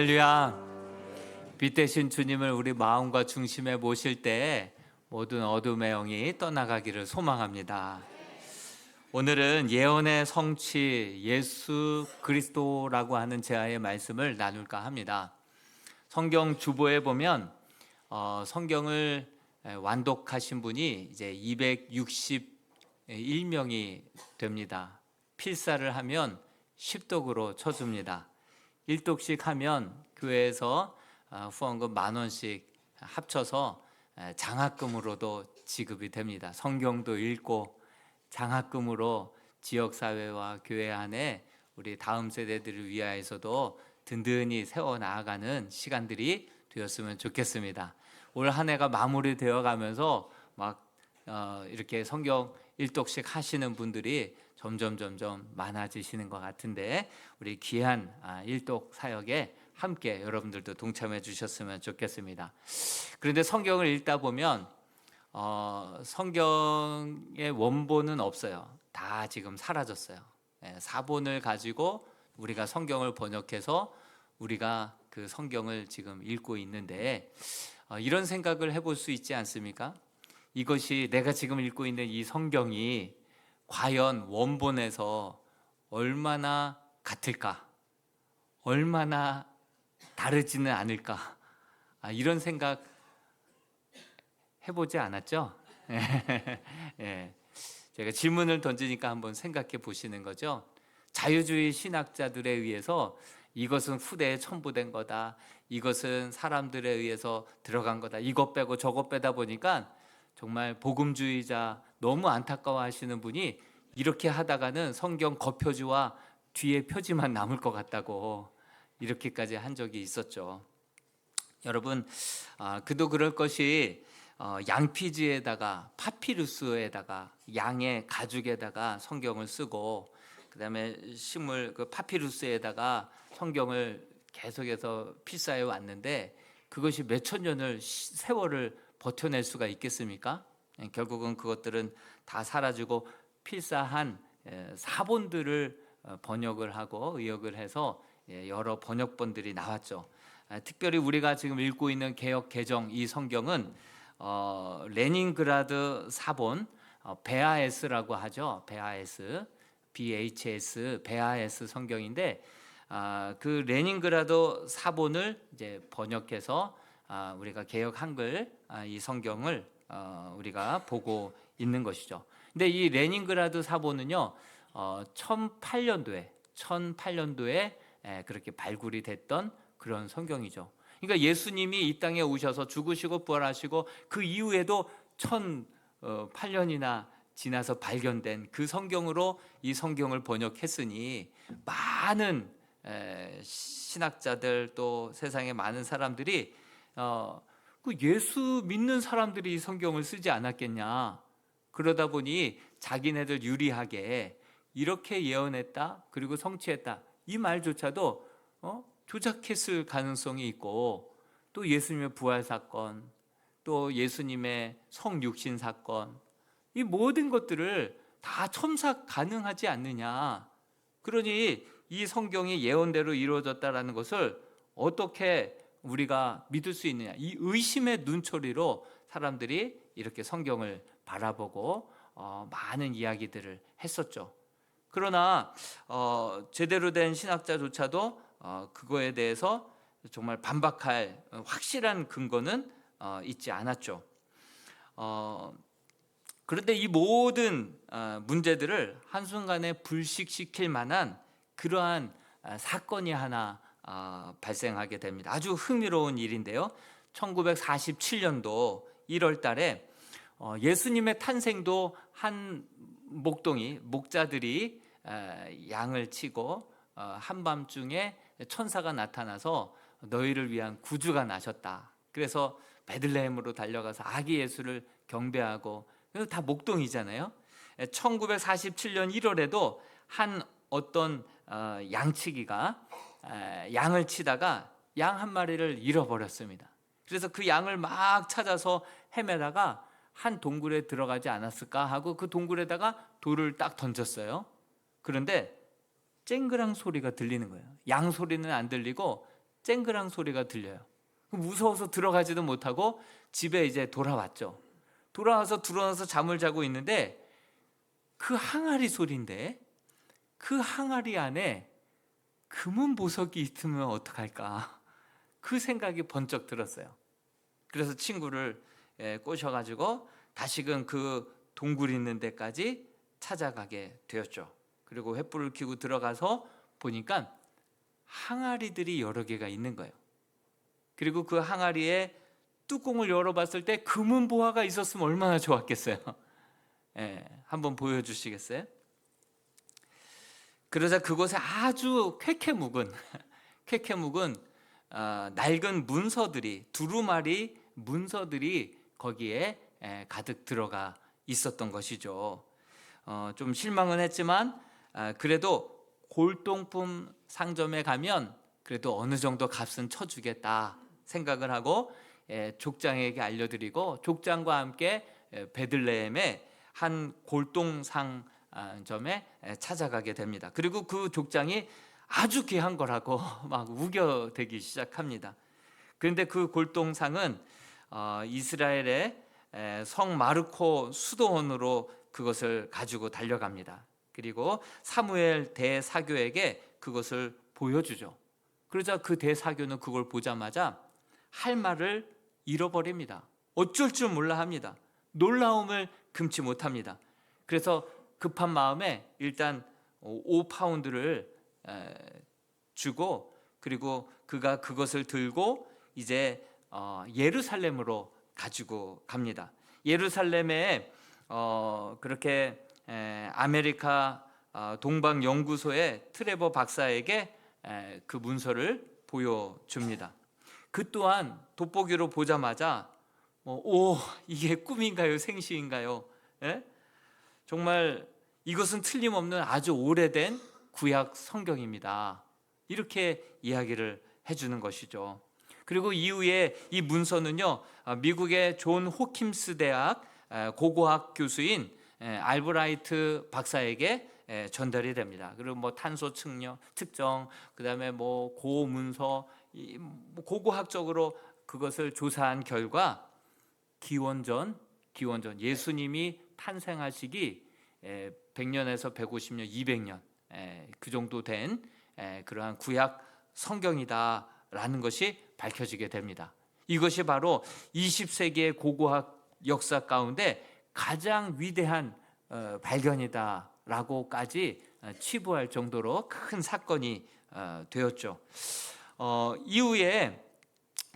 할렐루야. 빛 대신 주님을 우리 마음과 중심에 모실 때 모든 어둠의 영이 떠나가기를 소망합니다. 오늘은 예언의 성취 예수 그리스도라고 하는 제아의 말씀을 나눌까 합니다. 성경 주보에 보면 성경을 완독하신 분이 이제 261명이 됩니다. 필사를 하면 10독으로 쳐줍니다. 1독씩 하면 교회에서 후원금 10,000원씩 합쳐서 장학금으로도 지급이 됩니다. 성경도 읽고 장학금으로 지역사회와 교회 안에 우리 다음 세대들을 위하여서도 든든히 세워나가는 시간들이 되었으면 좋겠습니다. 올 한 해가 마무리되어 가면서 이렇게 성경 1독씩 하시는 분들이 점점 많아지시는 것 같은데 우리 귀한 1독 사역에 함께 여러분들도 동참해 주셨으면 좋겠습니다. 그런데 성경을 읽다 보면 성경의 원본은 없어요. 다 지금 사라졌어요. 사본을 가지고 우리가 성경을 번역해서 우리가 그 성경을 지금 읽고 있는데 이런 생각을 해볼 수 있지 않습니까? 이것이 내가 지금 읽고 있는 이 성경이 과연 원본에서 얼마나 같을까? 얼마나 다르지는 않을까? 이런 생각 해보지 않았죠? 제가 질문을 던지니까 한번 생각해 보시는 거죠. 자유주의 신학자들에 의해서 이것은 후대에 첨부된 거다. 이것은 사람들에 의해서 들어간 거다. 이것 빼고 저것 빼다 보니까 정말 복음주의자 너무 안타까워하시는 분이 이렇게 하다가는 성경 겉표지와 뒤에 표지만 남을 것 같다고 이렇게까지 한 적이 있었죠. 여러분, 그도 그럴 것이 양피지에다가 파피루스에다가 양의 가죽에다가 성경을 쓰고 그다음에 식물 그 파피루스에다가 성경을 계속해서 필사해 왔는데 그것이 몇천 년을 세월을 버텨낼 수가 있겠습니까? 결국은 그것들은 다 사라지고 필사한 사본들을 번역을 하고 의역을 해서 여러 번역본들이 나왔죠. 특별히 우리가 지금 읽고 있는 개역 개정 이 성경은 레닌그라드 사본 베아에스라고 하죠. 베아에스, BHS, 베아에스 성경인데 그 레닌그라드 사본을 이제 번역해서 우리가 개역 한글 이 성경을 우리가 보고 있는 것이죠. 근데 이 레닌그라드 사본은요 18년도에 그렇게 발굴이 됐던 그런 성경이죠. 그러니까 예수님이 이 땅에 오셔서 죽으시고 부활하시고 그 이후에도 1008년이나 지나서 발견된 그 성경으로 이 성경을 번역했으니 많은 신학자들 또 세상의 많은 사람들이 그 예수 믿는 사람들이 이 성경을 쓰지 않았겠냐. 그러다 보니 자기네들 유리하게 이렇게 예언했다 그리고 성취했다 이 말조차도 조작했을 가능성이 있고 또 예수님의 부활 사건 또 예수님의 성육신 사건 이 모든 것들을 다 첨삭 가능하지 않느냐. 그러니 이 성경이 예언대로 이루어졌다라는 것을 어떻게 우리가 믿을 수 있느냐. 이 의심의 눈초리로 사람들이 이렇게 성경을 바라보고 많은 이야기들을 했었죠. 그러나 제대로 된 신학자조차도 그거에 대해서 정말 반박할 확실한 근거는 있지 않았죠. 그런데 이 모든 문제들을 한순간에 불식시킬 만한 그러한 사건이 하나 발생하게 됩니다. 아주 흥미로운 일인데요. 1947년도 1월 달에 예수님의 탄생도 한 목자들이 양을 치고 한밤중에 천사가 나타나서 너희를 위한 구주가 나셨다. 그래서 베들레헴으로 달려가서 아기 예수를 경배하고 그래서 다 목동이잖아요. 1947년 1월에도 한 어떤 양치기가 양을 치다가 양 한 마리를 잃어버렸습니다. 그래서 그 양을 막 찾아서 헤매다가 한 동굴에 들어가지 않았을까 하고 그 동굴에다가 돌을 딱 던졌어요. 그런데 쨍그랑 소리가 들리는 거예요. 양 소리는 안 들리고 쨍그랑 소리가 들려요. 무서워서 들어가지도 못하고 집에 이제 돌아왔죠. 돌아와서 잠을 자고 있는데 그 항아리 소리인데 그 항아리 안에 금은 보석이 있으면 어떡할까? 그 생각이 번쩍 들었어요. 그래서 친구를 꼬셔가지고 다시금 그 동굴 있는 데까지 찾아가게 되었죠. 그리고 횃불을 켜고 들어가서 보니까 항아리들이 여러 개가 있는 거예요. 그리고 그 항아리에 뚜껑을 열어봤을 때 금은 보화가 있었으면 얼마나 좋았겠어요. 한번 보여주시겠어요? 그러자 그곳에 아주 쾌쾌묵은 낡은 문서들이, 두루마리 문서들이 거기에 가득 들어가 있었던 것이죠. 좀 실망은 했지만 그래도 골동품 상점에 가면 그래도 어느 정도 값은 쳐주겠다 생각을 하고 족장에게 알려드리고 족장과 함께 베들레헴의 한 골동상점에 찾아가게 됩니다. 그리고 그 족장이 아주 귀한 거라고 막 우겨대기 시작합니다. 그런데 그 골동상은 이스라엘의 성 마르코 수도원으로 그것을 가지고 달려갑니다. 그리고 사무엘 대사교에게 그것을 보여주죠. 그러자 그 대사교는 그걸 보자마자 할 말을 잃어버립니다. 어쩔 줄 몰라 합니다. 놀라움을 금치 못합니다. 그래서 급한 마음에 일단 5파운드를 주고 그리고 그가 그것을 들고 이제 예루살렘으로 가지고 갑니다. 예루살렘에 그렇게 아메리카 동방연구소의 트레버 박사에게 그 문서를 보여줍니다. 그 또한 돋보기로 보자마자 이게 꿈인가요? 생시인가요? 정말 이것은 틀림없는 아주 오래된 구약 성경입니다. 이렇게 이야기를 해주는 것이죠. 그리고 이후에 이 문서는요, 미국의 존 호킴스 대학 고고학 교수인 알브라이트 박사에게 전달이 됩니다. 그리고 뭐 탄소 측정, 그다음에 뭐 고문서, 고고학적으로 그것을 조사한 결과 기원전 예수님이 탄생하시기 100년에서 150년, 200년 그 정도 된 그러한 구약 성경이다라는 것이 밝혀지게 됩니다. 이것이 바로 20세기의 고고학 역사 가운데 가장 위대한 발견이다라고까지 치부할 정도로 큰 사건이 되었죠. 이후에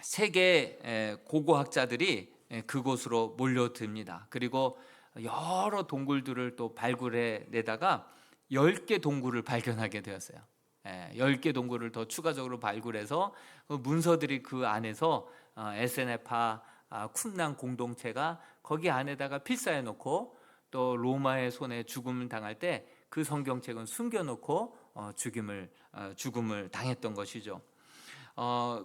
세계 고고학자들이 그곳으로 몰려듭니다. 그리고 여러 동굴들을 또 발굴해 내다가 10개 동굴을 발견하게 되었어요. 10개 동굴을 더 추가적으로 발굴해서 문서들이 그 안에서 에세네파 쿰란 공동체가 거기 안에다가 필사해 놓고 또 로마의 손에 죽음을 당할 때 그 성경책은 숨겨놓고 죽음을 당했던 것이죠.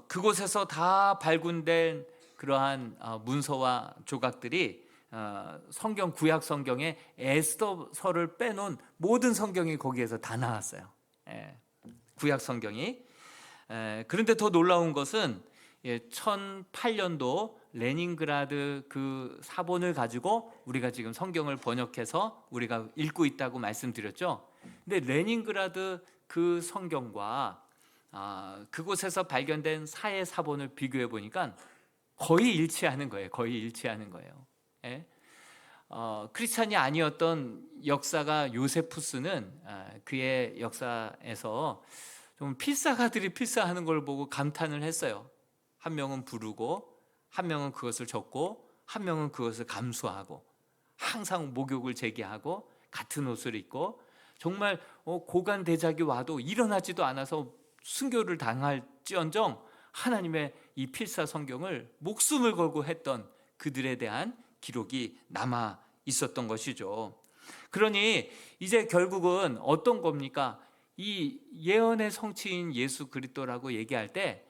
그곳에서 다 발굴된 그러한 문서와 조각들이 성경 구약 성경에 에스더서를 빼놓은 모든 성경이 거기에서 다 나왔어요. 구약 성경이. 그런데 더 놀라운 것은 1008년도 레닌그라드 그 사본을 가지고 우리가 지금 성경을 번역해서 우리가 읽고 있다고 말씀드렸죠. 근데 레닌그라드 그 성경과 그곳에서 발견된 사해 사본을 비교해 보니까 거의 일치하는 거예요. 크리스찬이 아니었던 역사가 요세푸스는 그의 역사에서 좀 필사가들이 필사하는 걸 보고 감탄을 했어요. 한 명은 부르고 한 명은 그것을 적고 한 명은 그것을 감수하고 항상 목욕을 제기하고 같은 옷을 입고 정말 고관 대작이 와도 일어나지도 않아서 순교를 당할지언정 하나님의 이 필사 성경을 목숨을 걸고 했던 그들에 대한 기록이 남아 있었던 것이죠. 그러니 이제 결국은 어떤 겁니까? 이 예언의 성취인 예수 그리스도라고 얘기할 때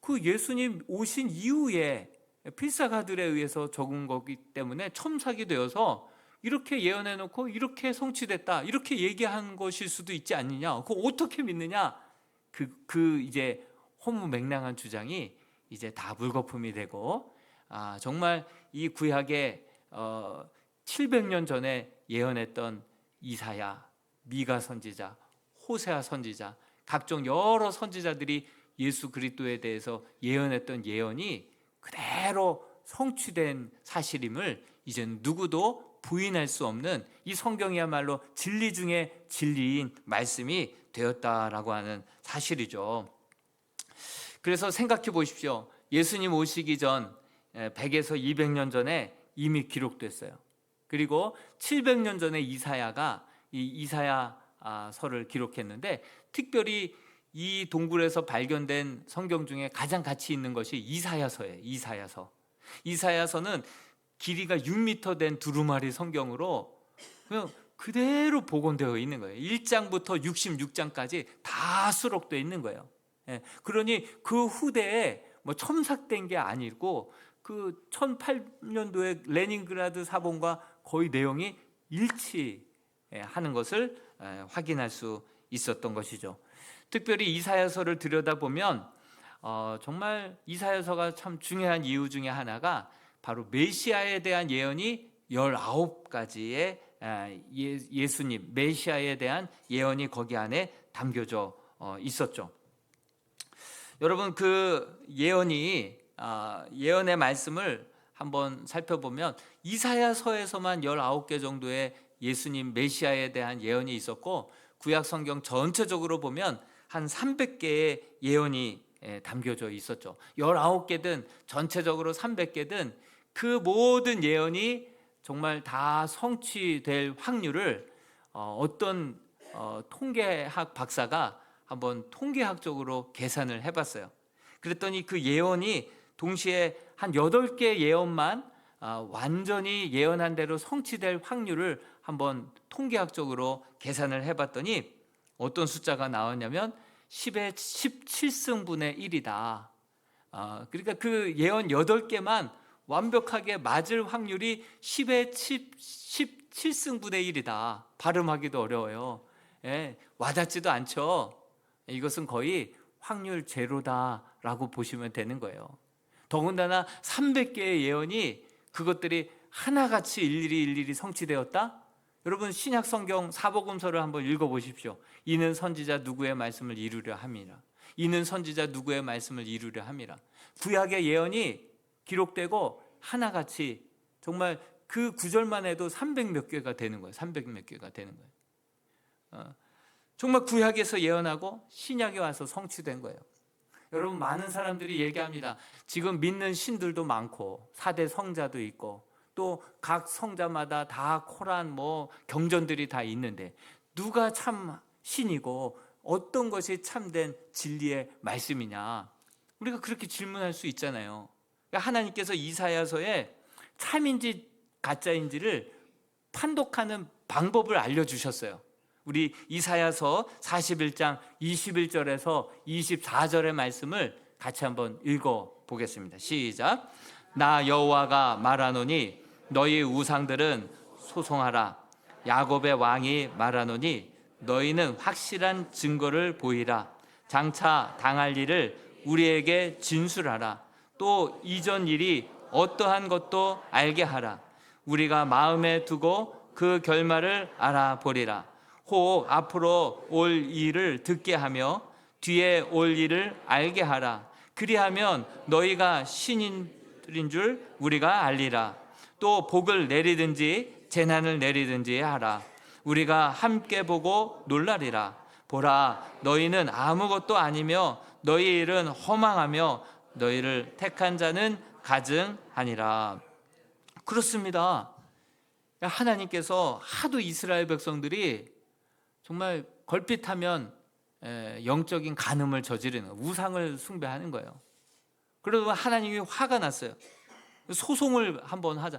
그 예수님 오신 이후에 필사가들에 의해서 적은 거기 때문에 첨삭이 되어서 이렇게 예언해 놓고 이렇게 성취됐다 이렇게 얘기한 것일 수도 있지 않느냐? 그거 어떻게 믿느냐? 그 이제 허무맹랑한 주장이 이제 다 물거품이 되고, 정말 이 구약에 700년 전에 예언했던 이사야, 미가 선지자, 호세아 선지자, 각종 여러 선지자들이 예수 그리스도에 대해서 예언했던 예언이 그대로 성취된 사실임을 이제는 누구도 부인할 수 없는, 이 성경이야말로 진리 중에 진리인 말씀이 되었다라고 하는 사실이죠. 그래서 생각해 보십시오. 예수님 오시기 전 100에서 200년 전에 이미 기록됐어요. 그리고 700년 전에 이사야가 이 이사야서를 기록했는데, 특별히 이 동굴에서 발견된 성경 중에 가장 가치 있는 것이 이사야서예요. 이사야서는 길이가 6m 된 두루마리 성경으로 그냥 그대로 복원되어 있는 거예요. 1장부터 66장까지 다 수록되어 있는 거예요. 그러니 그 후대에 뭐 첨삭된 게 아니고 그 1008년도에 레닌그라드 사본과 거의 내용이 일치하는 것을 확인할 수 있었던 것이죠. 특별히 이사야서를 들여다보면 정말 이사야서가 참 중요한 이유 중에 하나가 바로 메시아에 대한 예언이 19가지의 예수님, 메시아에 대한 예언이 거기 안에 담겨져 있었죠. 여러분, 그 예언의 말씀을 한번 살펴보면 이사야서에서만 19개 정도의 예수님 메시아에 대한 예언이 있었고, 구약 성경 전체적으로 보면 한 300개의 예언이 담겨져 있었죠. 19개든 전체적으로 300개든 그 모든 예언이 정말 다 성취될 확률을 어떤 통계학 박사가 한번 통계학적으로 계산을 해봤어요. 그랬더니 그 예언이 동시에 한 8개 예언만 완전히 예언한 대로 성취될 확률을 한번 통계학적으로 계산을 해봤더니 어떤 숫자가 나왔냐면 10의 17승분의 1이다. 그러니까 그 예언 8개만 완벽하게 맞을 확률이 10의 17승분의 1이다. 발음하기도 어려워요. 와닿지도 않죠. 이것은 거의 확률 제로다라고 보시면 되는 거예요. 더군다나 300개의 예언이 그것들이 하나같이 일일이 성취되었다? 여러분, 신약 성경 사복음서를 한번 읽어보십시오. 이는 선지자 누구의 말씀을 이루려 함이라. 이는 선지자 누구의 말씀을 이루려 함이라. 구약의 예언이 기록되고 하나같이 정말 그 구절만 해도 300몇 개가 되는 거예요. 300몇 개가 되는 거예요. 정말 구약에서 예언하고 신약에 와서 성취된 거예요. 여러분, 많은 사람들이 얘기합니다. 지금 믿는 신들도 많고 4대 성자도 있고 또 각 성자마다 다 코란 경전들이 다 있는데 누가 참 신이고 어떤 것이 참된 진리의 말씀이냐, 우리가 그렇게 질문할 수 있잖아요. 하나님께서 이사야서에 참인지 가짜인지를 판독하는 방법을 알려주셨어요. 우리 이사야서 41장 21절에서 24절의 말씀을 같이 한번 읽어보겠습니다. 시작. 나 여호와가 말하노니 너희 우상들은 소송하라. 야곱의 왕이 말하노니 너희는 확실한 증거를 보이라. 장차 당할 일을 우리에게 진술하라. 또 이전 일이 어떠한 것도 알게 하라. 우리가 마음에 두고 그 결말을 알아보리라. 혹 앞으로 올 일을 듣게 하며 뒤에 올 일을 알게 하라. 그리하면 너희가 신인들인 줄 우리가 알리라. 또 복을 내리든지 재난을 내리든지 하라. 우리가 함께 보고 놀라리라. 보라, 너희는 아무것도 아니며 너희 일은 허망하며 너희를 택한 자는 가증하니라. 그렇습니다. 하나님께서 하도 이스라엘 백성들이 정말 걸핏하면 영적인 간음을 저지르는, 우상을 숭배하는 거예요. 그러면 하나님이 화가 났어요. 소송을 한번 하자.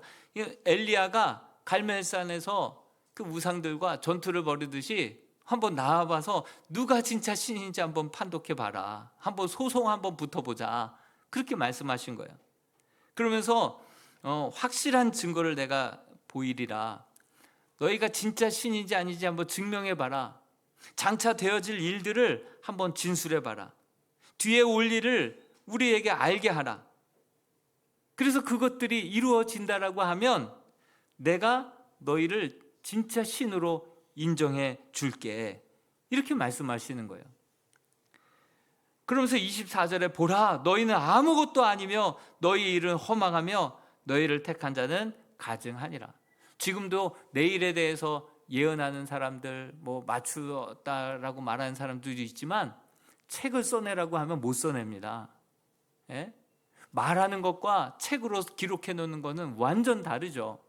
엘리야가 갈멜산에서 그 우상들과 전투를 벌이듯이 한번 나와봐서 누가 진짜 신인지 한번 판독해 봐라. 한번 소송 한번 붙어보자. 그렇게 말씀하신 거예요. 그러면서 확실한 증거를 내가 보이리라. 너희가 진짜 신인지 아닌지 한번 증명해 봐라. 장차 되어질 일들을 한번 진술해 봐라. 뒤에 올 일을 우리에게 알게 하라. 그래서 그것들이 이루어진다라고 하면 내가 너희를 진짜 신으로 인정해 줄게. 이렇게 말씀하시는 거예요. 그러면서 24절에 보라, 너희는 아무것도 아니며 너희 일은 허망하며 너희를 택한 자는 가증하니라. 지금도 내일에 대해서 예언하는 사람들, 맞추었다라고 말하는 사람들도 있지만 책을 써내라고 하면 못 써냅니다. 예? 말하는 것과 책으로 기록해 놓는 것은 완전 다르죠.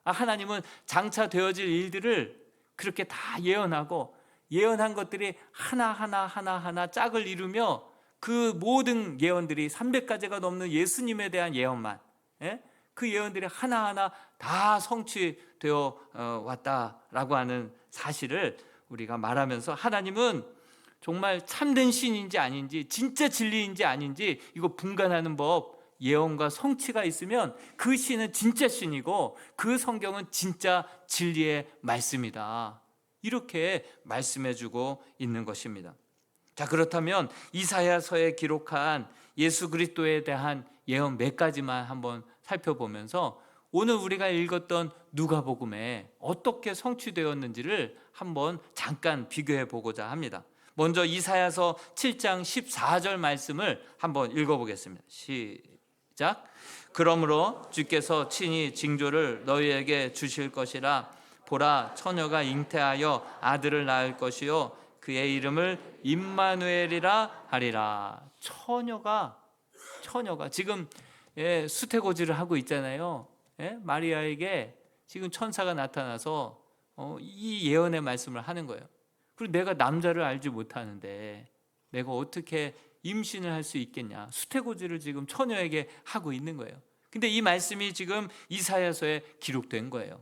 하나님은 장차 되어질 일들을 그렇게 다 예언하고 예언한 것들이 하나하나 짝을 이루며 그 모든 예언들이 300가지가 넘는 예수님에 대한 예언만, 그 예언들이 하나하나 다 성취되어 왔다라고 하는 사실을 우리가 말하면서 하나님은 정말 참된 신인지 아닌지, 진짜 진리인지 아닌지 이거 분간하는 법, 예언과 성취가 있으면 그 신은 진짜 신이고 그 성경은 진짜 진리의 말씀이다. 이렇게 말씀해주고 있는 것입니다. 자, 그렇다면 이사야서에 기록한 예수 그리스도에 대한 예언 몇 가지만 한번 살펴보면서 오늘 우리가 읽었던 누가복음에 어떻게 성취되었는지를 한번 잠깐 비교해 보고자 합니다. 먼저 이사야서 7장 14절 말씀을 한번 읽어보겠습니다. 시작. 그러므로 주께서 친히 징조를 너희에게 주실 것이라. 보라, 처녀가 잉태하여 아들을 낳을 것이요 그의 이름을 임마누엘이라 하리라. 처녀가 지금 수태고지를 하고 있잖아요. 마리아에게 지금 천사가 나타나서 이 예언의 말씀을 하는 거예요. 그리고 내가 남자를 알지 못하는데 내가 어떻게 임신을 할 수 있겠냐. 수태고지를 지금 처녀에게 하고 있는 거예요. 근데 이 말씀이 지금 이사야서에 기록된 거예요.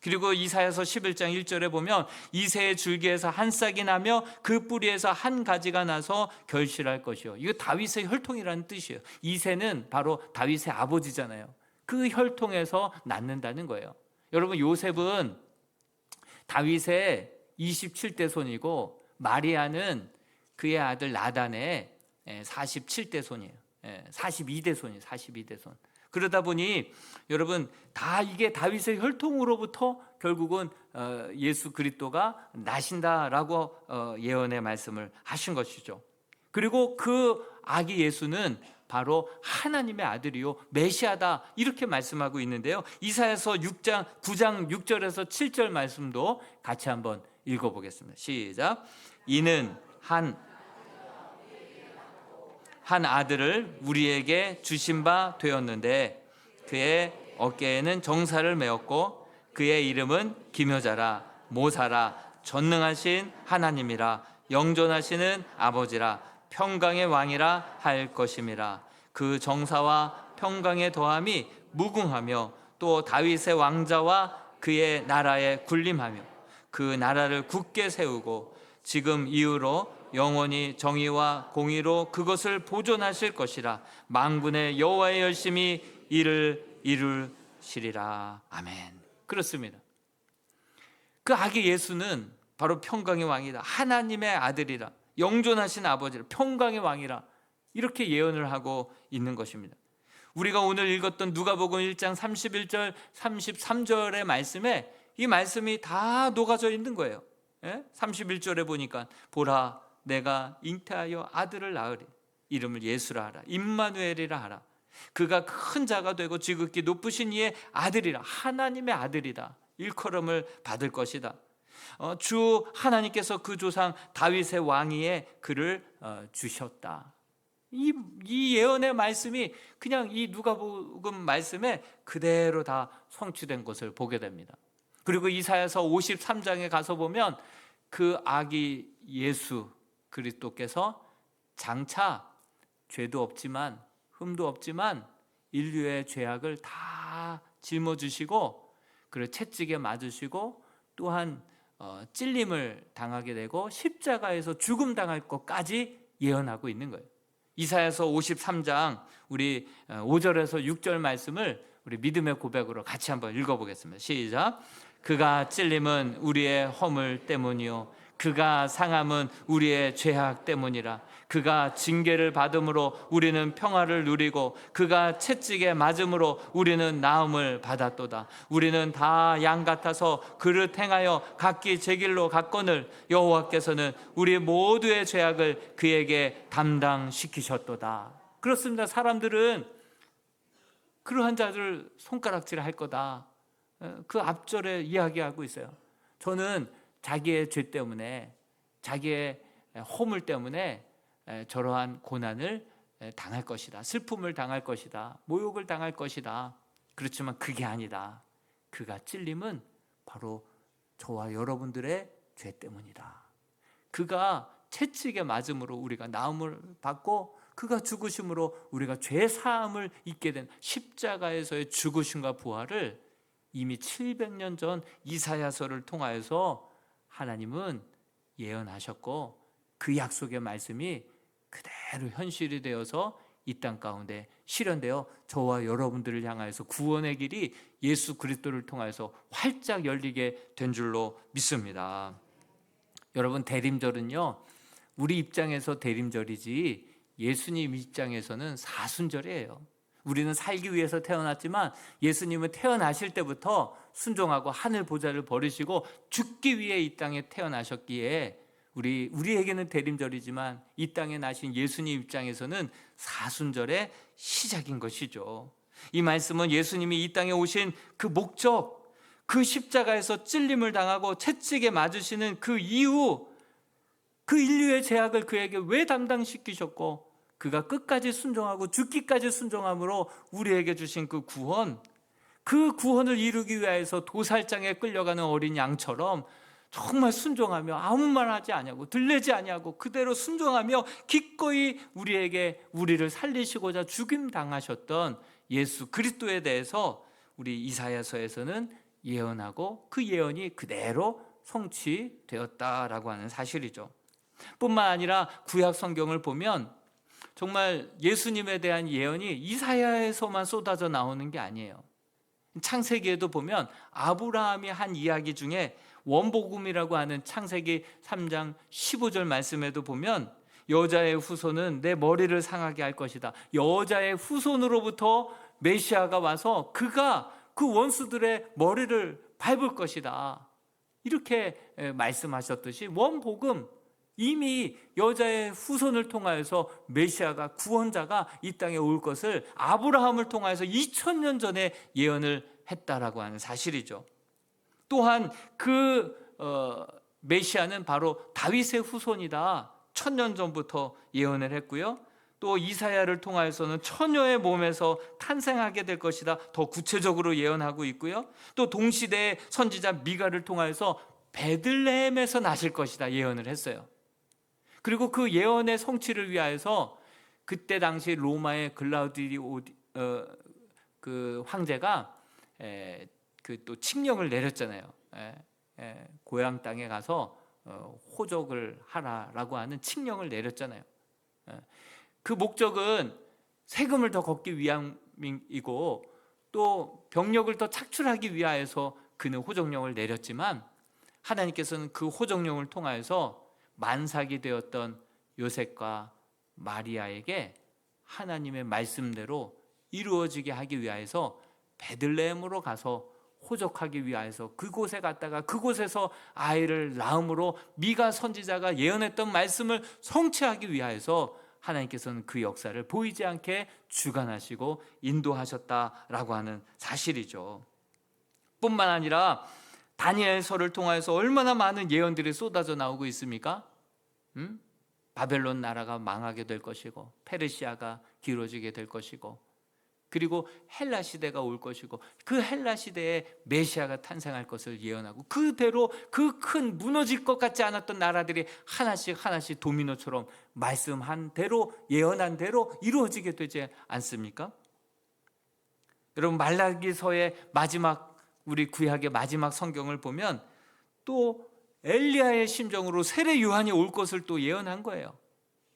그리고 이사야서 11장 1절에 보면 이새의 줄기에서 한 싹이 나며 그 뿌리에서 한 가지가 나서 결실할 것이요. 이거 다윗의 혈통이라는 뜻이에요. 이새는 바로 다윗의 아버지잖아요. 그 혈통에서 낳는다는 거예요. 여러분, 요셉은 다윗의 27대 손이고 마리아는 그의 아들 나단의 47대 손이에요. 42대 손이에요. 42대 손. 그러다 보니 여러분 다 이게 다윗의 혈통으로부터 결국은 예수 그리스도가 나신다라고 예언의 말씀을 하신 것이죠. 그리고 그 아기 예수는 바로 하나님의 아들이요 메시아다 이렇게 말씀하고 있는데요. 이사야서 9장 6절에서 7절 말씀도 같이 한번 읽어보겠습니다. 시작. 이는 한 아들을 우리에게 주신 바 되었는데 그의 어깨에는 정사를 메었고 그의 이름은 기묘자라 모사라 전능하신 하나님이라 영존하시는 아버지라 평강의 왕이라 할 것임이라. 그 정사와 평강의 더함이 무궁하며 또 다윗의 왕자와 그의 나라에 군림하며 그 나라를 굳게 세우고 지금 이후로 영원히 정의와 공의로 그것을 보존하실 것이라. 만군의 여호와의 열심히 이를 이루시리라. 아멘. 그렇습니다. 그 아기 예수는 바로 평강의 왕이다. 하나님의 아들이라. 영존하신 아버지라. 평강의 왕이라. 이렇게 예언을 하고 있는 것입니다. 우리가 오늘 읽었던 누가복음 1장 31절 33절의 말씀에 이 말씀이 다 녹아져 있는 거예요. 31절에 보니까 보라 내가 잉태하여 아들을 낳으리 이름을 예수라 하라 임마누엘이라 하라. 그가 큰 자가 되고 지극히 높으신 이의 아들이라. 하나님의 아들이다. 일컬음을 받을 것이다. 주 하나님께서 그 조상 다윗의 왕위에 그를 주셨다. 이 예언의 말씀이 그냥 이 누가복음 말씀에 그대로 다 성취된 것을 보게 됩니다. 그리고 이사야서 53장에 가서 보면 그 아기 예수 그리스도께서 장차 죄도 없지만 흠도 없지만 인류의 죄악을 다 짊어지시고 그리고 채찍에 맞으시고 또한 찔림을 당하게 되고 십자가에서 죽음 당할 것까지 예언하고 있는 거예요. 이사야서 53장 우리 5절에서 6절 말씀을 우리 믿음의 고백으로 같이 한번 읽어보겠습니다. 시작. 그가 찔림은 우리의 허물 때문이요 그가 상함은 우리의 죄악 때문이라. 그가 징계를 받음으로 우리는 평화를 누리고 그가 채찍에 맞음으로 우리는 나음을 받았도다. 우리는 다 양 같아서 그를 행하여 각기 제 길로 갔거늘 여호와께서는 우리 모두의 죄악을 그에게 담당시키셨도다. 그렇습니다. 사람들은 그러한 자들을 손가락질할 거다. 그 앞절에 이야기하고 있어요. 저는 자기의 죄 때문에, 자기의 허물 때문에 저러한 고난을 당할 것이다. 슬픔을 당할 것이다. 모욕을 당할 것이다. 그렇지만 그게 아니다. 그가 찔림은 바로 저와 여러분들의 죄 때문이다. 그가 채찍에 맞음으로 우리가 나음을 받고 그가 죽으심으로 우리가 죄 사함을 잊게 된 십자가에서의 죽으심과 부활을 이미 700년 전 이사야서를 통하여서 하나님은 예언하셨고 그 약속의 말씀이 그대로 현실이 되어서 이 땅 가운데 실현되어 저와 여러분들을 향하여서 구원의 길이 예수 그리스도를 통하여서 활짝 열리게 된 줄로 믿습니다. 여러분, 대림절은요, 우리 입장에서 대림절이지 예수님 입장에서는 사순절이에요. 우리는 살기 위해서 태어났지만 예수님은 태어나실 때부터 순종하고 하늘 보좌를 버리시고 죽기 위해 이 땅에 태어나셨기에 우리에게는 대림절이지만 이 땅에 나신 예수님 입장에서는 사순절의 시작인 것이죠. 이 말씀은 예수님이 이 땅에 오신 그 목적, 그 십자가에서 찔림을 당하고 채찍에 맞으시는 그 이유, 그 인류의 죄악을 그에게 왜 담당시키셨고 그가 끝까지 순종하고 죽기까지 순종함으로 우리에게 주신 그 구원을 이루기 위해서 도살장에 끌려가는 어린 양처럼 정말 순종하며 아무 말 하지 아니하고 들리지 아니하고 그대로 순종하며 기꺼이 우리를 살리시고자 죽임 당하셨던 예수 그리스도에 대해서 우리 이사야서에서는 예언하고 그 예언이 그대로 성취되었다라고 하는 사실이죠. 뿐만 아니라 구약 성경을 보면 정말 예수님에 대한 예언이 이사야에서만 쏟아져 나오는 게 아니에요. 창세기에도 보면 아브라함이 한 이야기 중에 원복음이라고 하는 창세기 3장 15절 말씀에도 보면 여자의 후손은 내 머리를 상하게 할 것이다. 여자의 후손으로부터 메시아가 와서 그가 그 원수들의 머리를 밟을 것이다. 이렇게 말씀하셨듯이 원복음, 이미 여자의 후손을 통하여서 메시아가 구원자가 이 땅에 올 것을 아브라함을 통하여서 2000년 전에 예언을 했다라고 하는 사실이죠. 또한 그 메시아는 바로 다윗의 후손이다. 1000년 전부터 예언을 했고요. 또 이사야를 통하여서는 처녀의 몸에서 탄생하게 될 것이다. 더 구체적으로 예언하고 있고요. 또 동시대의 선지자 미가를 통하여서 베들레헴에서 나실 것이다 예언을 했어요. 그리고 그 예언의 성취를 위하여서 그때 당시 로마의 글라우디오 그 황제가 그 또 칙령을 내렸잖아요. 고향 땅에 가서 호적을 하라라고 하는 칙령을 내렸잖아요. 그 목적은 세금을 더 걷기 위함이고 또 병력을 더 착출하기 위하여서 그는 호적령을 내렸지만 하나님께서는 그 호적령을 통하여서 만삭이 되었던 요셉과 마리아에게 하나님의 말씀대로 이루어지게 하기 위하여서 베들레헴으로 가서 호적하기 위하여서 그곳에 갔다가 그곳에서 아이를 낳음으로 미가 선지자가 예언했던 말씀을 성취하기 위하여서 하나님께서는 그 역사를 보이지 않게 주관하시고 인도하셨다라고 하는 사실이죠. 뿐만 아니라 다니엘서를 통하여서 얼마나 많은 예언들이 쏟아져 나오고 있습니까? 바벨론 나라가 망하게 될 것이고 페르시아가 기울어지게 될 것이고 그리고 헬라 시대가 올 것이고 그 헬라 시대에 메시아가 탄생할 것을 예언하고 그대로 그 큰 무너질 것 같지 않았던 나라들이 하나씩 하나씩 도미노처럼 말씀한 대로 예언한 대로 이루어지게 되지 않습니까? 여러분, 말라기서의 마지막 우리 구약의 마지막 성경을 보면 또 엘리야의 심정으로 세례 요한이 올 것을 또 예언한 거예요.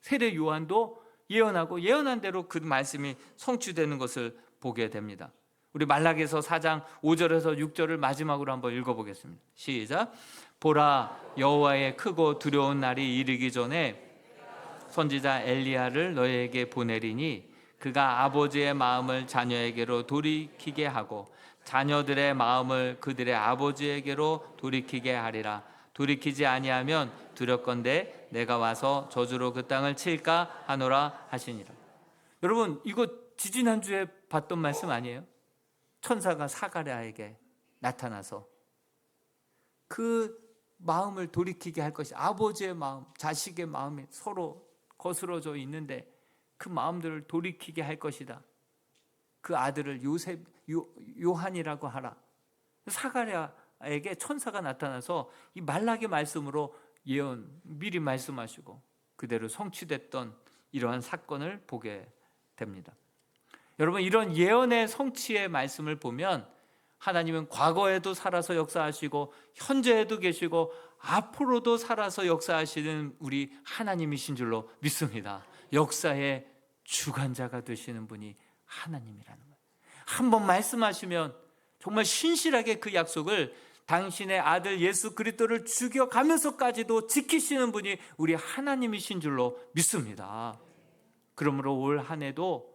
세례 요한도 예언하고 예언한 대로 그 말씀이 성취되는 것을 보게 됩니다. 우리 말라기서 4장 5절에서 6절을 마지막으로 한번 읽어보겠습니다. 시작. 보라, 여호와의 크고 두려운 날이 이르기 전에 선지자 엘리야를 너희에게 보내리니 그가 아버지의 마음을 자녀에게로 돌이키게 하고 자녀들의 마음을 그들의 아버지에게로 돌이키게 하리라. 돌이키지 아니하면 두렵건대 내가 와서 저주로 그 땅을 칠까 하노라 하시니라. 여러분, 이거 지지난주에 봤던 말씀 아니에요? 천사가 사가랴에게 나타나서 그 마음을 돌이키게 할 것이, 아버지의 마음, 자식의 마음이 서로 거스러져 있는데 그 마음들을 돌이키게 할 것이다. 그 아들을 요한이라고 하라. 사가랴에게 천사가 나타나서 이 말라기 말씀으로 예언 미리 말씀하시고 그대로 성취됐던 이러한 사건을 보게 됩니다. 여러분, 이런 예언의 성취의 말씀을 보면 하나님은 과거에도 살아서 역사하시고 현재에도 계시고 앞으로도 살아서 역사하시는 우리 하나님이신 줄로 믿습니다. 역사의 주관자가 되시는 분이 하나님이라는 거예요. 한번 말씀하시면 정말 신실하게 그 약속을 당신의 아들 예수 그리스도를 죽여가면서까지도 지키시는 분이 우리 하나님이신 줄로 믿습니다. 그러므로 올 한 해도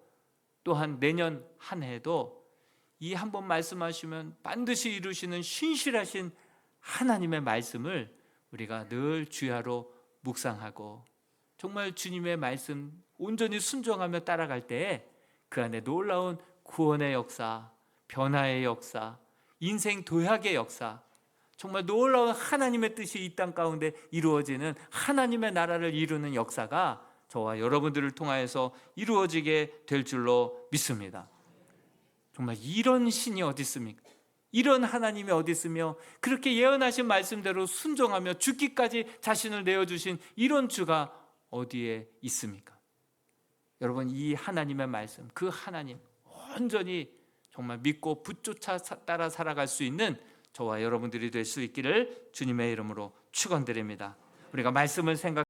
또한 내년 한 해도 이 한 번 말씀하시면 반드시 이루시는 신실하신 하나님의 말씀을 우리가 늘 주야로 묵상하고 정말 주님의 말씀 온전히 순종하며 따라갈 때에 그 안에 놀라운 구원의 역사, 변화의 역사, 인생 도약의 역사, 정말 놀라운 하나님의 뜻이 이 땅 가운데 이루어지는 하나님의 나라를 이루는 역사가 저와 여러분들을 통하여서 이루어지게 될 줄로 믿습니다. 정말 이런 신이 어디 있습니까? 이런 하나님이 어디 있으며 그렇게 예언하신 말씀대로 순종하며 죽기까지 자신을 내어주신 이런 주가 어디에 있습니까? 여러분, 이 하나님의 말씀, 그 하나님 온전히 정말 믿고 붙조차 따라 살아갈 수 있는 저와 여러분들이 될 수 있기를 주님의 이름으로 축원드립니다. 우리가 말씀을 생각